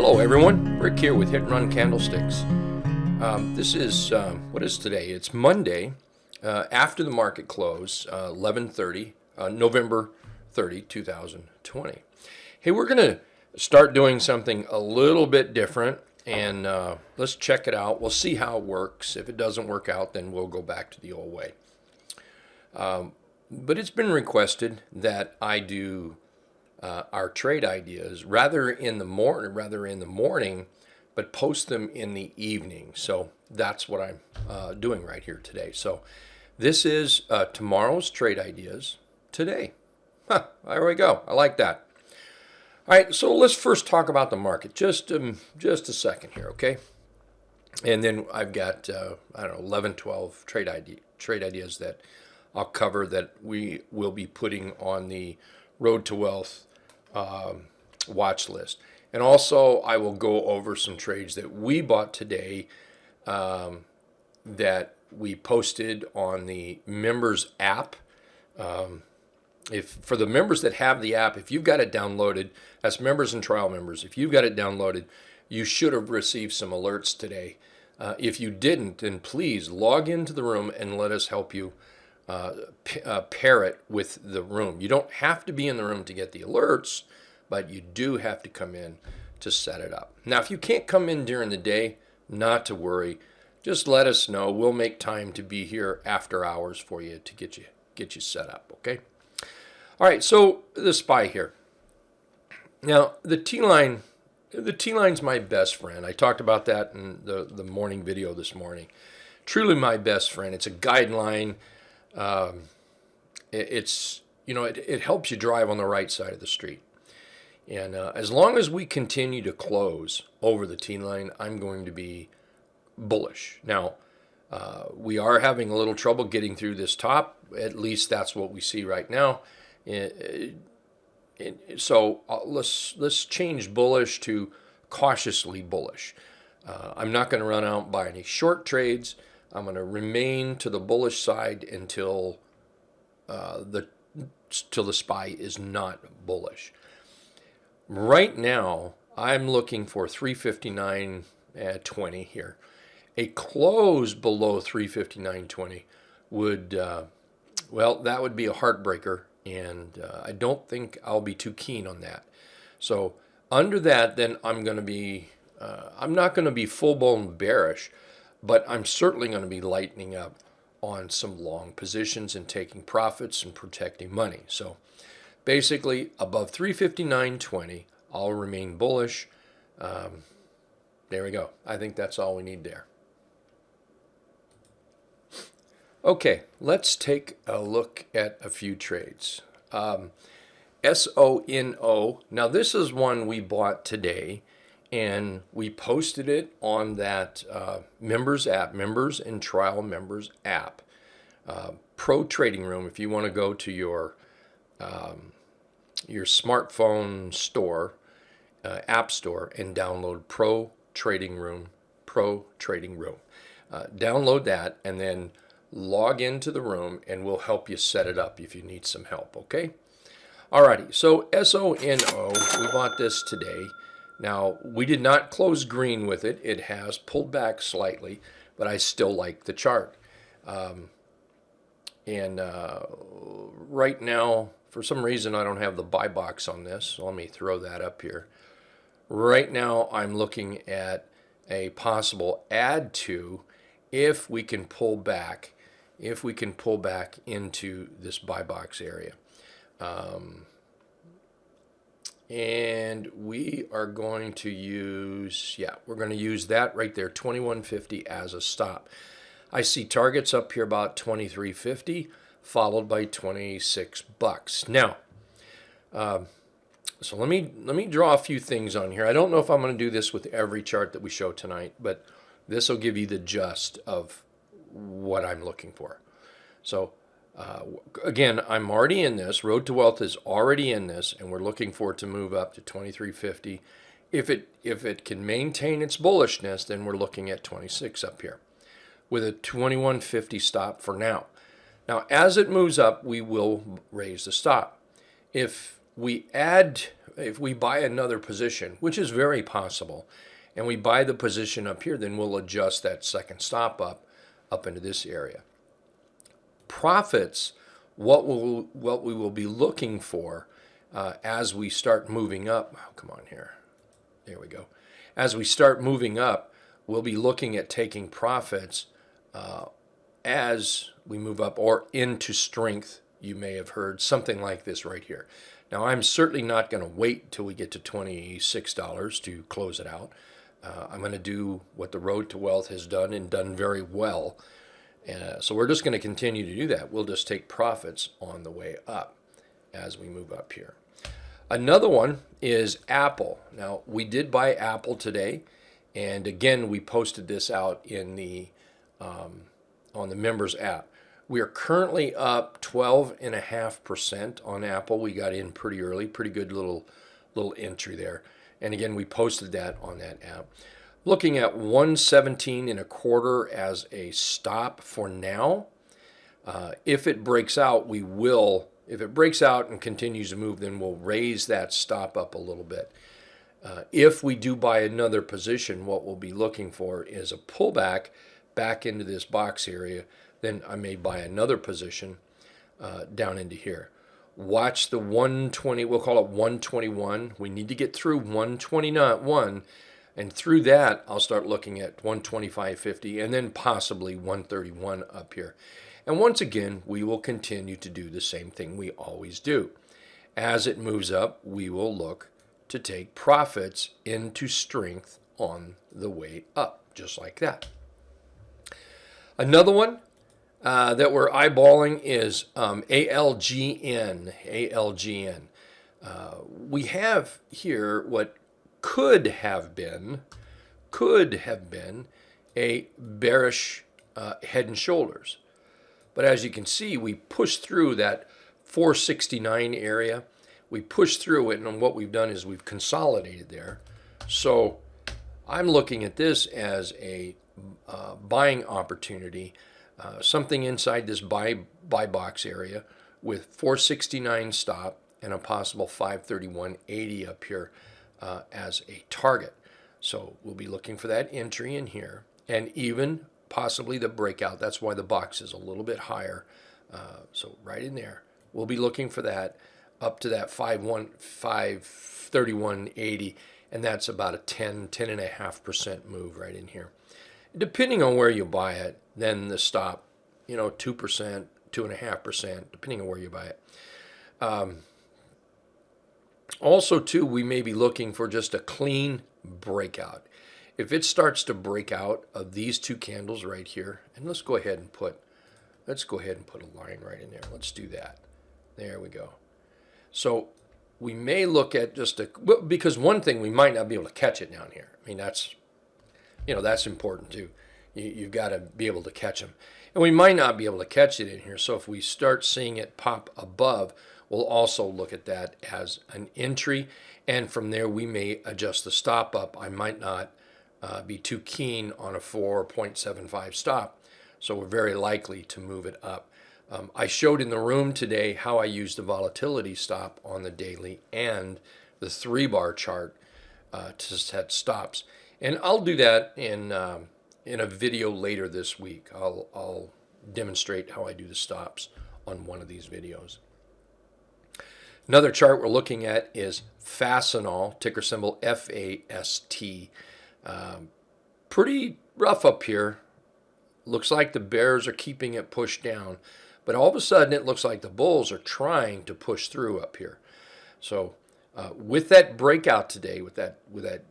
Hello everyone, Rick here with Hit and Run Candlesticks. This is, what is today? It's Monday, after the market close, 11:30, November 30, 2020. Hey, we're going to start doing something a little bit different, and let's check it out. We'll see how it works. If it doesn't work out, then we'll go back to the old way. But it's been requested that I do our trade ideas rather in the morning, but post them in the evening. So that's what I'm doing right here today. So this is tomorrow's trade ideas today. There we go. I like that. All right, so let's first talk about the market. Just a second here, okay? And then I've got 11, 12 trade ideas that I'll cover that we will be putting on the Road to Wealth watch list. And also I will go over some trades that we bought today that we posted on the members app. If for the members that have the app, if you've got it downloaded, as members and trial members, if you've got it downloaded, you should have received some alerts today. If you didn't, then please log into the room and let us help you pair it with the room. You don't have to be in the room to get the alerts, but you do have to come in to set it up. Now, if you can't come in during the day, not to worry. Just let us know. We'll make time to be here after hours for you to get you set up, okay? All right, so the SPY here. Now, the T-line's my best friend. I talked about that in the morning video this morning. Truly my best friend. It's a guideline. It helps you drive on the right side of the street. And as long as we continue to close over the T-line, I'm going to be bullish. Now, we are having a little trouble getting through this top. At least that's what we see right now. So let's change bullish to cautiously bullish. I'm not going to run out and buy any short trades. I'm going to remain to the bullish side until the SPY is not bullish. Right now, I'm looking for 359.20 here. A close below 359.20 would, that would be a heartbreaker, and I don't think I'll be too keen on that. So under that, then I'm going to be, I'm not going to be full-blown bearish, but I'm certainly going to be lightening up on some long positions and taking profits and protecting money. So basically, above 359.20, I'll remain bullish. There we go. I think that's all we need there. Okay, let's take a look at a few trades. SONO. Now, this is one we bought today, and we posted it on that members app, members and trial members app. Pro Trading Room, if you want to go to your smartphone store, app store, and download Pro Trading Room. Download that and then log into the room, and we'll help you set it up if you need some help, okay? Alrighty, so SONO, we bought this today. Now, we did not close green with it. It has pulled back slightly, but I still like the chart. Right now, for some reason, I don't have the buy box on this, so let me throw that up here. Right now, I'm looking at a possible add to if we can pull back into this buy box area. And we are going to use, we're going to use that right there, 21.50 as a stop. I see targets up here about 23.50, followed by $26. Now, so let me draw a few things on here. I don't know if I'm going to do this with every chart that we show tonight, but this will give you the gist of what I'm looking for. So again, I'm already in this. Road to Wealth is already in this, and we're looking for it to move up to 23.50. If it can maintain its bullishness, then we're looking at 26 up here with a 21.50 stop for now. Now, as it moves up, we will raise the stop. If we add if we buy another position, which is very possible, and we buy the position up here, then we'll adjust that second stop up into this area. Profits, what we will be looking for as we start moving up. Oh, come on here. There we go. As we start moving up, we'll be looking at taking profits as we move up or into strength. You may have heard something like this right here. Now, I'm certainly not going to wait till we get to $26 to close it out. I'm going to do what the Road to Wealth has done and done very well. So we're just going to continue to do that. We'll just take profits on the way up as we move up here. Another one is Apple. Now, we did buy Apple today, and again, we posted this out in the on the members app. We are currently up 12.5% on Apple. We got in pretty early, pretty good little entry there. And again, we posted that on that app. Looking at 117.25 as a stop for now. If it breaks out, we will. If it breaks out and continues to move, then we'll raise that stop up a little bit. If we do buy another position, what we'll be looking for is a pullback back into this box area. Then I may buy another position down into here. Watch the 120, we'll call it 121. We need to get through 129.1, and through that, I'll start looking at 125.50 and then possibly 131 up here. And once again, we will continue to do the same thing we always do. As it moves up, we will look to take profits into strength on the way up, just like that. Another one that we're eyeballing is ALGN. ALGN. We have here what could have been a bearish head and shoulders. But as you can see, we pushed through that 469 area. We pushed through it, and what we've done is we've consolidated there. So I'm looking at this as a buying opportunity, something inside this buy box area with 469 stop and a possible 531.80 up here as a target. So we'll be looking for that entry in here, and even possibly the breakout. That's why the box is a little bit higher. So right in there, we'll be looking for that up to that 531.80, and that's about a 10.5% move right in here. Depending on where you buy it, then the stop, 2%, 2.5%, depending on where you buy it. Also, too, we may be looking for just a clean breakout. If it starts to break out of these two candles right here, and let's go ahead and put a line right in there. Let's do that. There we go. So we may look at because one thing, we might not be able to catch it down here. I mean, that's important too. You've got to be able to catch them. And we might not be able to catch it in here. So if we start seeing it pop above, we'll also look at that as an entry. And from there, we may adjust the stop up. I might not be too keen on a 4.75 stop. So we're very likely to move it up. I showed in the room today how I use the volatility stop on the daily and the 3-bar chart to set stops. And I'll do that in a video later this week. I'll demonstrate how I do the stops on one of these videos. Another chart we're looking at is Fastenal, ticker symbol FAST. Pretty rough up here. Looks like the bears are keeping it pushed down, but all of a sudden it looks like the bulls are trying to push through up here. So with that breakout today, with that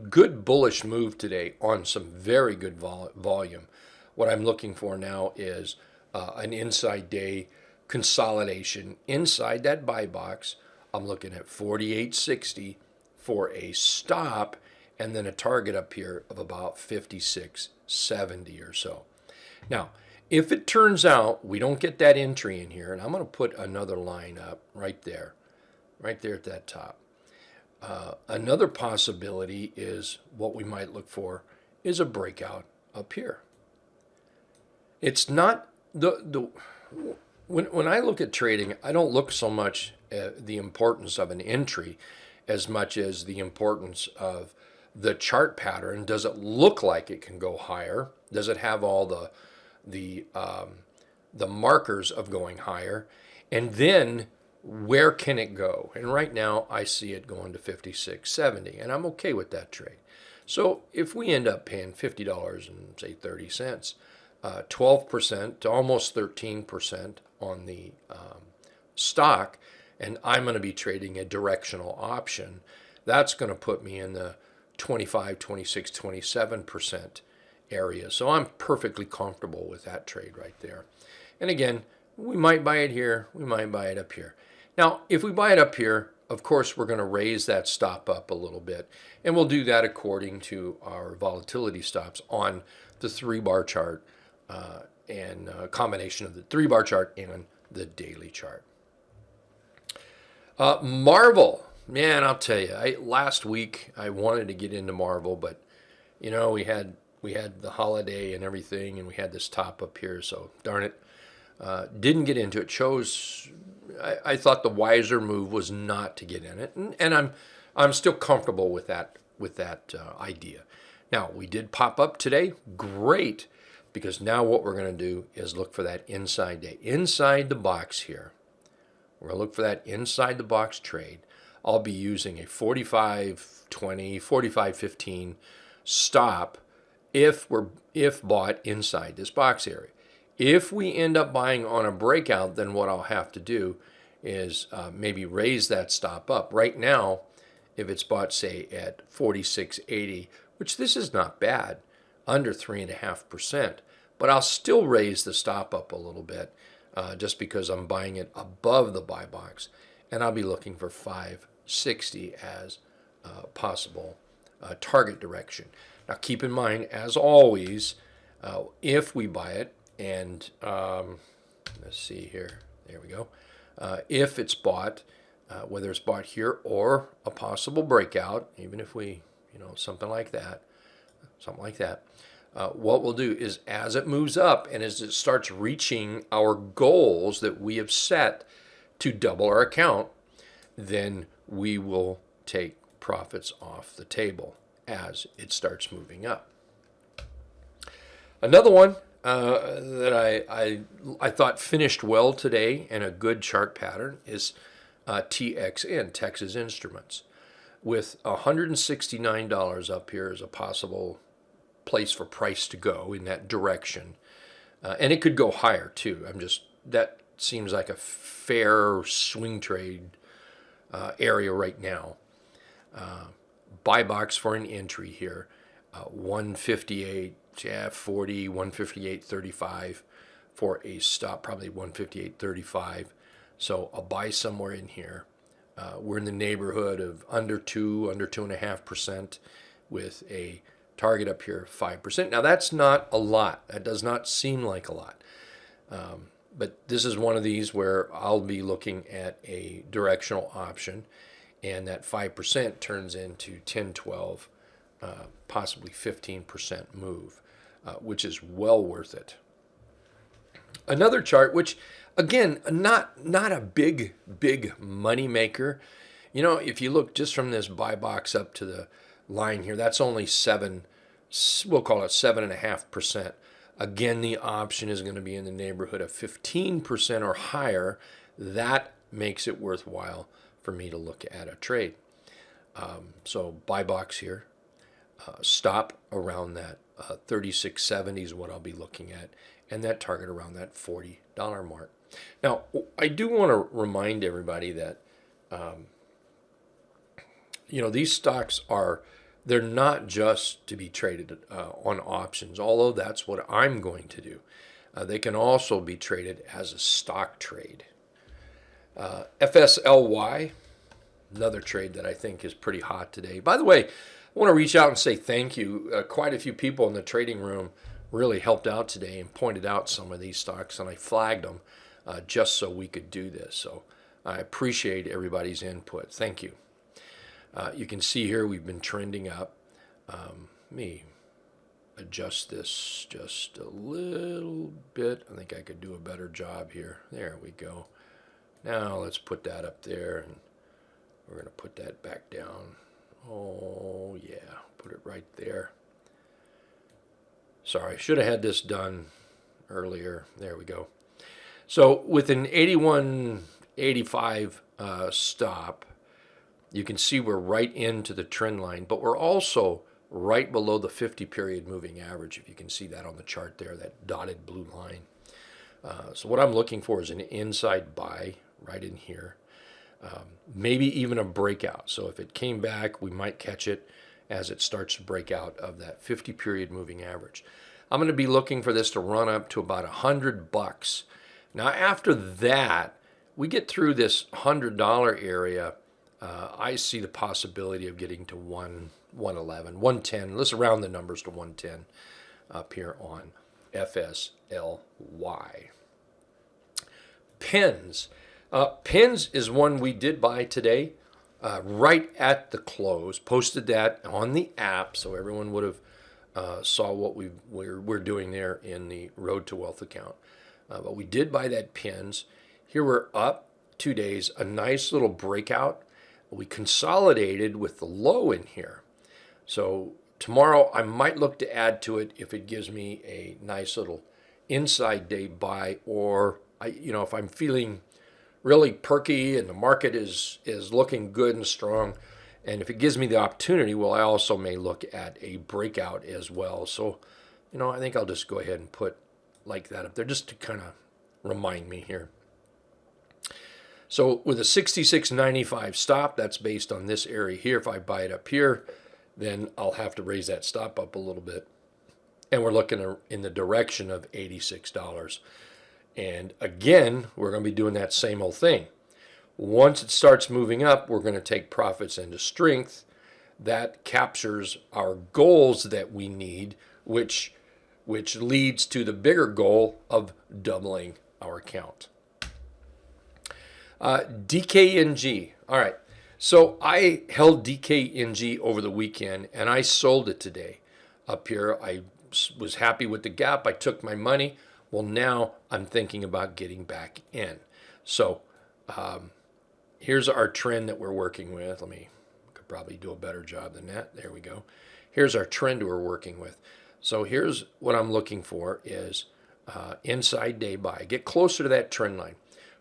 good bullish move today on some very good volume, what I'm looking for now is an inside day consolidation inside that buy box. I'm looking at 48.60 for a stop, and then a target up here of about 56.70 or so. Now, if it turns out we don't get that entry in here, and I'm going to put another line up right there at that top. Another possibility is what we might look for is a breakout up here. It's not when I look at trading, I don't look so much at the importance of an entry as much as the importance of the chart pattern. Does it look like it can go higher? Does it have all the markers of going higher? And then where can it go? And right now I see it going to 56.70, and I'm okay with that trade. So if we end up paying $50 and say 30 cents, 12% to almost 13% on the stock, and I'm going to be trading a directional option, that's going to put me in the 25, 26, 27% area. So I'm perfectly comfortable with that trade right there. And again, we might buy it here, we might buy it up here. Now, if we buy it up here, of course, we're going to raise that stop up a little bit, and we'll do that according to our volatility stops on the 3-bar chart and a combination of the 3-bar chart and the daily chart. Marvel, man, I'll tell you, last week I wanted to get into Marvel, but you know, we had the holiday and everything, and we had this top up here, so darn it, didn't get into it. I thought the wiser move was not to get in it, and I'm still comfortable with that idea. Now, we did pop up today, great, because now what we're going to do is look for that inside day, inside the box here. We're going to look for that inside the box trade. I'll be using a 45.20, 45.15 stop if bought inside this box area. If we end up buying on a breakout, then what I'll have to do is maybe raise that stop up. Right now, if it's bought, say, at 46.80, which this is not bad, under 3.5%, but I'll still raise the stop up a little bit just because I'm buying it above the buy box, and I'll be looking for 560 as possible target direction. Now, keep in mind, as always, if we buy it, and let's see here, there we go. If it's bought, whether it's bought here or a possible breakout, even if we, something like that, what we'll do is as it moves up and as it starts reaching our goals that we have set to double our account, then we will take profits off the table as it starts moving up. Another one that I thought finished well today in a good chart pattern is TXN, Texas Instruments, with $169 up here as a possible place for price to go in that direction, and it could go higher too. That seems like a fair swing trade area right now. Buy box for an entry here, 158.40, 158.35 for a stop, probably 158.35. So I'll buy somewhere in here. We're in the neighborhood of under 2.5%, with a target up here 5%. Now that's not a lot. That does not seem like a lot. But this is one of these where I'll be looking at a directional option, and that 5% turns into 10, 12, possibly 15% move, which is well worth it. Another chart, which again, not a big money maker. If you look just from this buy box up to the line here, that's only we'll call it 7.5%. Again, the option is going to be in the neighborhood of 15% or higher. That makes it worthwhile for me to look at a trade. So buy box here, stop around that 36.70 is what I'll be looking at, and that target around that $40 mark. Now, I do want to remind everybody that these stocks they're not just to be traded on options, although that's what I'm going to do. They can also be traded as a stock trade. FSLY, another trade that I think is pretty hot today. By the way, I want to reach out and say thank you. Quite a few people in the trading room really helped out today and pointed out some of these stocks, and I flagged them just so we could do this. So I appreciate everybody's input. Thank you. You can see here we've been trending up. Let me adjust this just a little bit. I think I could do a better job here. There we go. Now let's put that up there, and We're going to put that back down. Oh, yeah, put it right there. Sorry, should have had this done earlier. There we go. So with an 81.85 stop, you can see we're right into the trend line, but we're also right below the 50-period moving average, if you can see that on the chart there, that dotted blue line. So what I'm looking for is an inside buy right in here, maybe even a breakout. So if it came back, we might catch it as it starts to break out of that 50-period moving average. I'm going to be looking for this to run up to about $100. Now, after that, we get through this $100 area. I see the possibility of getting to 111, 110. Let's round the numbers to 110 up here on FSLY. PINS. PINS is one we did buy today, right at the close. Posted that on the app, so everyone would have saw what we're doing there in the Road to Wealth account. But we did buy that PINS. Here we're up 2 days, a nice little breakout. We consolidated with the low in here. So tomorrow I might look to add to it if it gives me a nice little inside day buy, or if I'm feeling really perky and the market is looking good and strong, and if it gives me the opportunity, well, I also may look at a breakout as well. So, I think I'll just go ahead and put like that up there just to kind of remind me here. So with a 66.95 stop, that's based on this area here. If I buy it up here, then I'll have to raise that stop up a little bit. And we're looking in the direction of $86. And again, we're going to be doing that same old thing. Once it starts moving up, we're going to take profits into strength. That captures our goals that we need, which leads to the bigger goal of doubling our account. DKNG. All right. So I held DKNG over the weekend, and I sold it today up here. I was happy with the gap. I took my money. Well, now I'm thinking about getting back in. So here's our trend that we're working with. Could probably do a better job than that. There we go. Here's our trend we're working with. So here's what I'm looking for is inside day buy. Get closer to that trend line.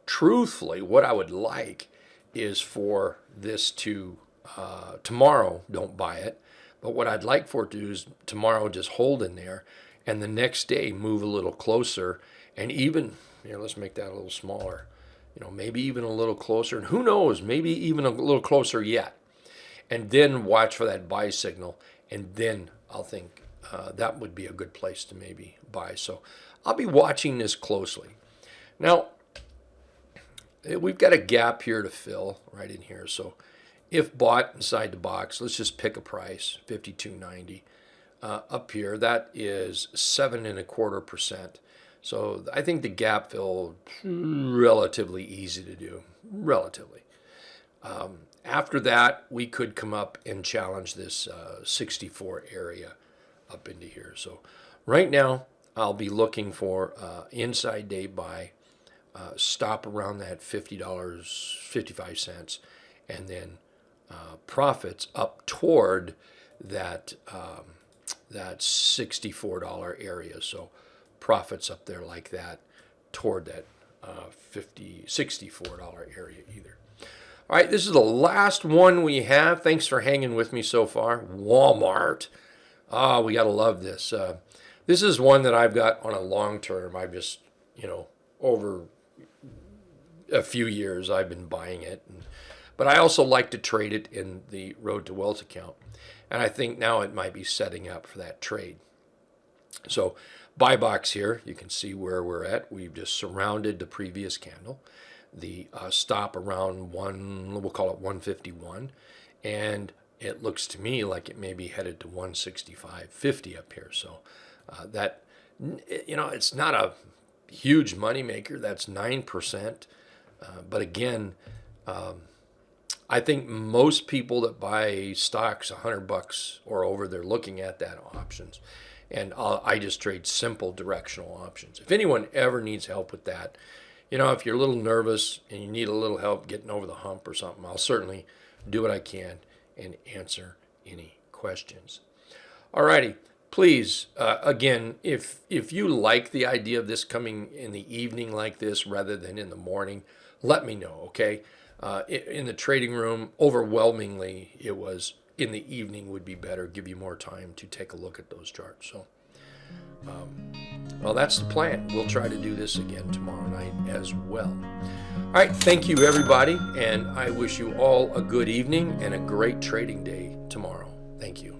Truthfully, what I would like is for this to, tomorrow, don't buy it, but what I'd like for it to do is tomorrow just hold in there, and the next day move a little closer, and even, let's make that a little smaller, maybe even a little closer, and who knows, maybe even a little closer yet, and then watch for that buy signal, and then I'll think that would be a good place to maybe buy. So I'll be watching this closely. Now, we've got a gap here to fill right in here. So if bought inside the box, let's just pick a price, 52.90. Up here, that is 7.25%. So I think the gap fill relatively easy to do, relatively. After that, we could come up and challenge this 64 area up into here. So right now, I'll be looking for inside day buy. Stop around that $50.55, and then profits up toward that $64 area. So profits up there like that toward that $64 area either. All right, this is the last one we have. Thanks for hanging with me so far. Walmart. We got to love this. This is one that I've got on a long term. I've just, over a few years I've been buying it, but I also like to trade it in the Road to Wealth account, and I think now it might be setting up for that trade. So buy box here, you can see where we're at. We've just surrounded the previous candle, the stop around we'll call it 151, and it looks to me like it may be headed to 165.50 up here. So that, it's not a huge money maker. That's 9%. But again, I think most people that buy stocks $100 or over, they're looking at that options. And I just trade simple directional options. If anyone ever needs help with that, if you're a little nervous and you need a little help getting over the hump or something, I'll certainly do what I can, and answer any questions. Alrighty, please, again, if you like the idea of this coming in the evening like this rather than in the morning, let me know, okay? In the trading room, overwhelmingly, it was in the evening would be better, give you more time to take a look at those charts. So, well, that's the plan. We'll try to do this again tomorrow night as well. All right, thank you, everybody, and I wish you all a good evening and a great trading day tomorrow. Thank you.